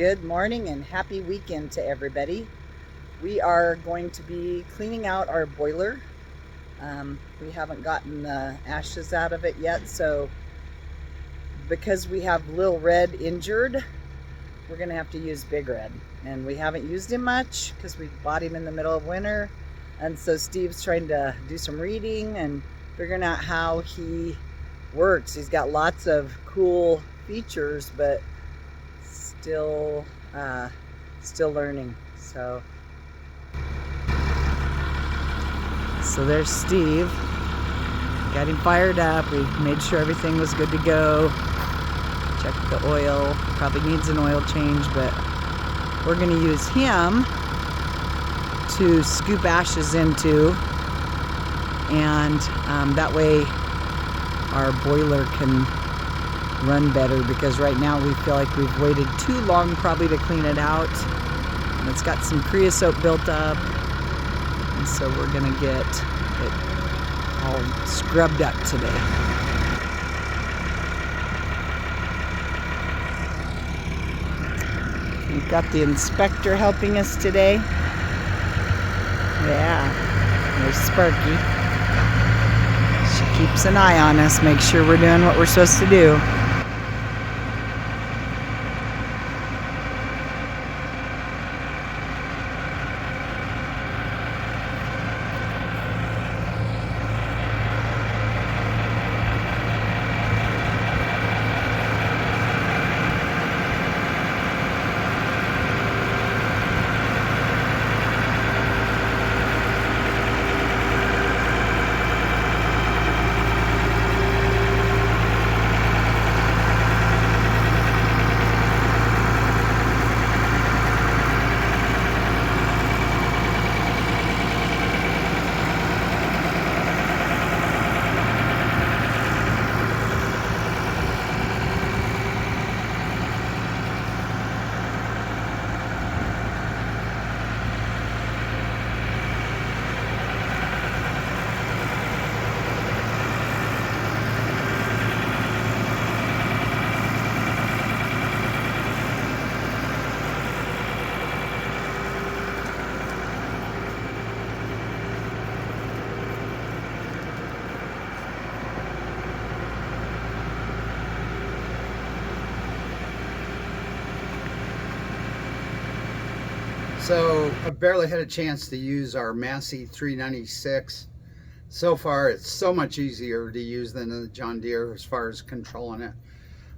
Good morning and happy weekend to everybody. We are going to be cleaning out our boiler. We haven't gotten the ashes out of it yet, so because we have Lil Red injured, we're gonna have to use Big Red. And we haven't used him much because we bought him in the middle of winter. And so Steve's trying to do some reading and figuring out how he works. He's got lots of cool features, but still learning. So there's Steve. Got him fired up. We made sure everything was good to go. Checked the oil. Probably needs an oil change, but we're going to use him to scoop ashes into, and that way our boiler can run better, because right now we feel like we've waited too long probably to clean it out, and it's got some creosote built up, and so we're gonna get it all scrubbed up today. We've got the inspector helping us today. Yeah, there's Sparky. She keeps an eye on us, make sure we're doing what we're supposed to do. So I barely had a chance to use our Massey 396. So far, it's so much easier to use than the John Deere as far as controlling it.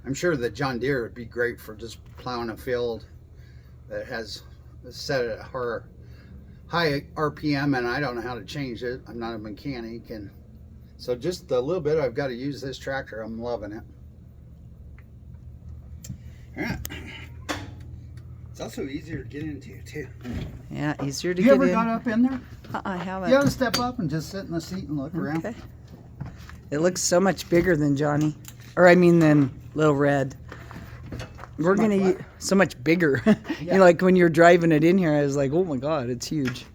I'm sure the John Deere would be great for just plowing a field that has set at a high RPM, and I don't know how to change it. I'm not a mechanic, and so just the little bit I've got to use this tractor, I'm loving it. All right. It's also easier to get into too. Yeah, easier to get in. You ever got up in there? I haven't. You ought to step up and just sit in the seat and look around. Okay. It looks so much bigger than Johnny, or I mean than Lil Red. We're gonna so much bigger. Yeah. You know, like when you're driving it in here, I was like, oh my God, it's huge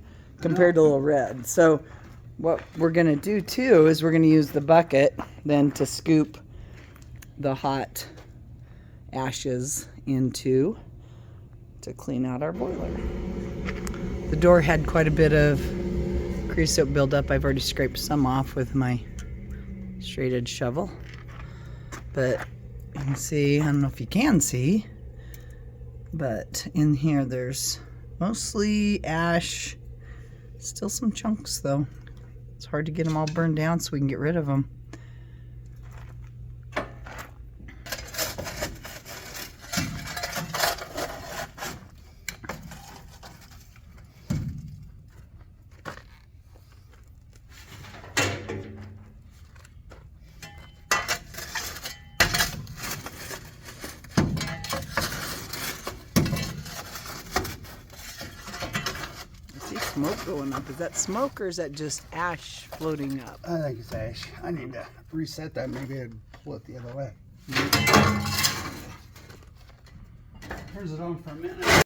compared to Lil Red. So what we're gonna do too is we're gonna use the bucket then to scoop the hot ashes into to clean out our boiler. The door had quite a bit of creosote buildup. I've already scraped some off with my straight edge shovel, but you can see, I don't know if you can see, but in here there's mostly ash, still some chunks though. It's hard to get them all burned down so we can get rid of them. Smoke going up. Is that smoke or is that just ash floating up? I think it's ash. I need to reset that. Maybe I'd pull it the other way. Turns it on for a minute.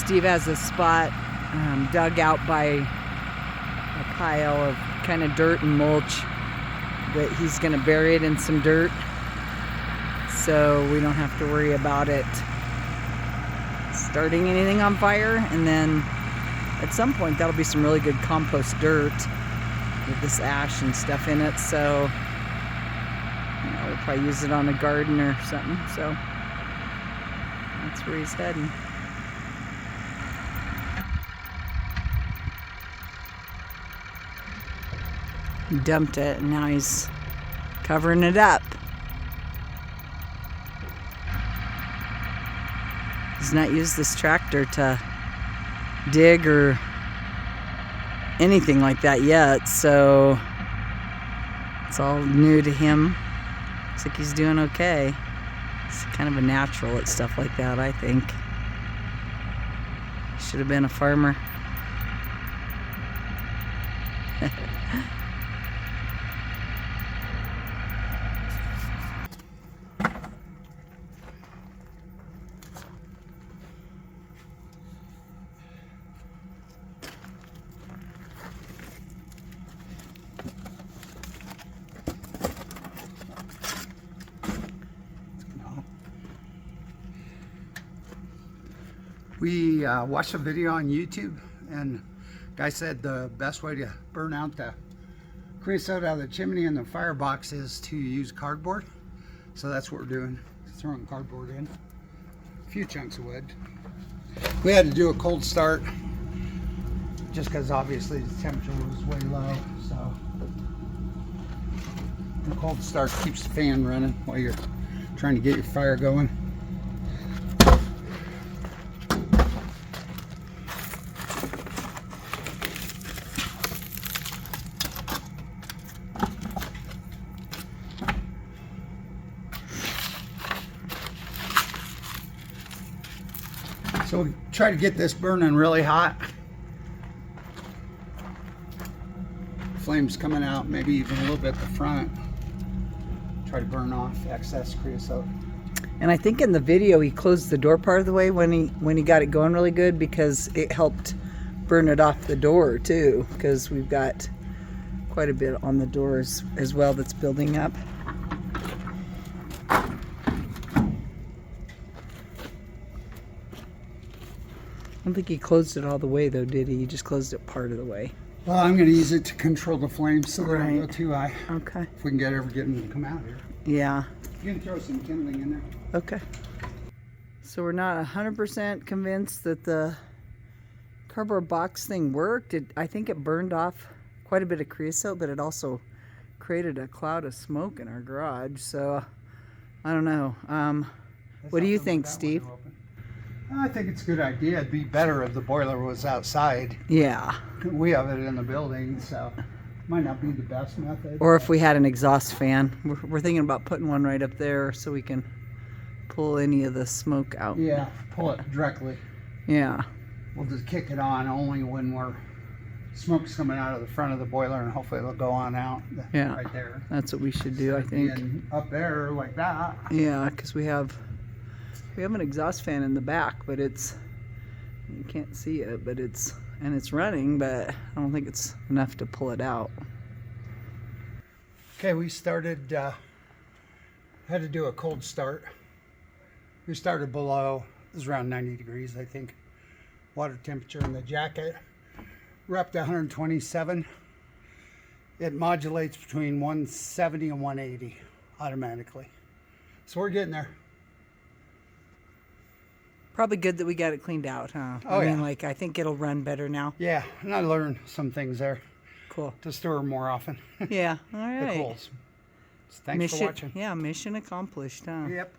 Steve has a spot dug out by a pile of kind of dirt and mulch that he's going to bury it in some dirt so we don't have to worry about it starting anything on fire. And then at some point that'll be some really good compost dirt with this ash and stuff in it, so you know, we'll probably use it on a garden or something. So that's where he's heading. He dumped it and now he's covering it up. He's not used this tractor to dig or anything like that yet, so it's all new to him. Looks like he's doing okay. He's kind of a natural at stuff like that, I think. Should have been a farmer. We watched a video on YouTube, and guy said the best way to burn out the creosote out of the chimney and the firebox is to use cardboard. So that's what we're doing, throwing cardboard in, a few chunks of wood. We had to do a cold start just because obviously the temperature was way low, so the cold start keeps the fan running while you're trying to get your fire going. So we try to get this burning really hot. Flames coming out, maybe even a little bit at the front. Try to burn off excess creosote. And I think in the video he closed the door part of the way when he got it going really good, because it helped burn it off the door too, because we've got quite a bit on the doors as well that's building up. I don't think he closed it all the way though, did he? He just closed it part of the way. Well, I'm going to use it to control the flames so they don't go Right. too high. Okay. If we can get them to come out here. Yeah. You can throw some kindling in there. Okay. So we're not 100% convinced that the cardboard box thing worked. I think it burned off quite a bit of creosote, but it also created a cloud of smoke in our garage. So I don't know. What do you think, Steve? I think it's a good idea. It'd be better if the boiler was outside. Yeah. We have it in the building, so might not be the best method. Or if we had an exhaust fan. We're thinking about putting one right up there so we can pull any of the smoke out. Yeah, pull it directly. Yeah. We'll just kick it on only when smoke's coming out of the front of the boiler, and hopefully it'll go on out. Yeah. Right there. That's what we should do, I think. Being up there like that. Yeah, because we have an exhaust fan in the back, but you can't see it, but it's running, but I don't think it's enough to pull it out. Okay, we started, had to do a cold start. We started below, it was around 90 degrees, I think. Water temperature in the jacket. We're up to 127. It modulates between 170 and 180 automatically. So we're getting there. Probably good that we got it cleaned out, huh? Oh, I mean, yeah. like, I think it'll run better now. Yeah, and I learned some things there. Cool. To stir more often. Yeah, all right. The coals. Thanks for watching. Yeah, mission accomplished, huh? Yep.